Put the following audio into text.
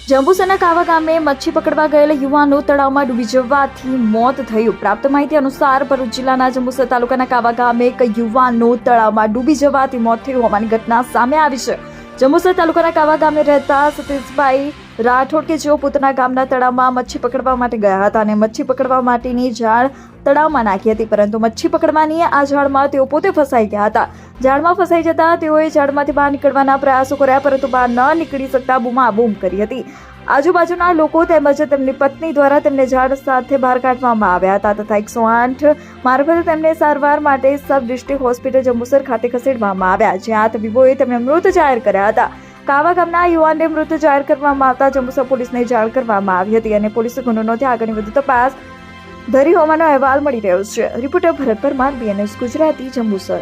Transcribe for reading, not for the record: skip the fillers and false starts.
જંબુસરના કાવા ગામે મચ્છી પકડવા ગયેલા યુવાનો તળાવમાં ડૂબી જવાથી મોત થયું। પ્રાપ્ત માહિતી અનુસાર ભરૂચ જિલ્લાના જંબુસર તાલુકાના કાવા ગામે એક યુવાનનું તળાવમાં ડૂબી જવાથી મોત થયું હોવાની ઘટના સામે આવી છે। જંબુસર તાલુકાના કાવા ગામે રહેતા સતીશભાઈ રાઠોડ કે જેઓ પોતાના ગામના તળાવમાં મચ્છી પકડવા માટે ગયા હતા અને મચ્છી પકડવા માટેની જાળ તળાવમાં નાખી હતી, પરંતુ મચ્છી પકડવાની આ જાળમાં તેઓ પોતે ફસાઈ ગયા હતા। જાળમાં ફસાઈ જતા તેઓએ જાળમાંથી બહાર નીકળવાના પ્રયાસો કર્યા, પરંતુ બહાર ન નીકળી શકતા બૂમાબૂમ કરી હતી। આજુબાજુના લોકો તેમજ તેમની પત્ની દ્વારા તેમને જાળ સાથે બહાર કાઢવામાં આવ્યા હતા તથા 108 મારફતે તેમને સારવાર માટે સબ ડિસ્ટ્રિક્ટ હોસ્પિટલ જંબુસર ખાતે ખસેડવામાં આવ્યા, જ્યાં તબીબોએ તેમને મૃત જાહેર કર્યા હતા। કાવા ગામના યુવાનને મૃત જાહેર કરવામાં આવતા જંબુસર પોલીસને જાણ કરવામાં આવી હતી અને પોલીસે ગુનો નોંધી આગળની વધુ તપાસ ધરી હોવાનો અહેવાલ મળી રહ્યો છે। રિપોર્ટર ભરત પરમાર, BNS ગુજરાતી, જંબુસર।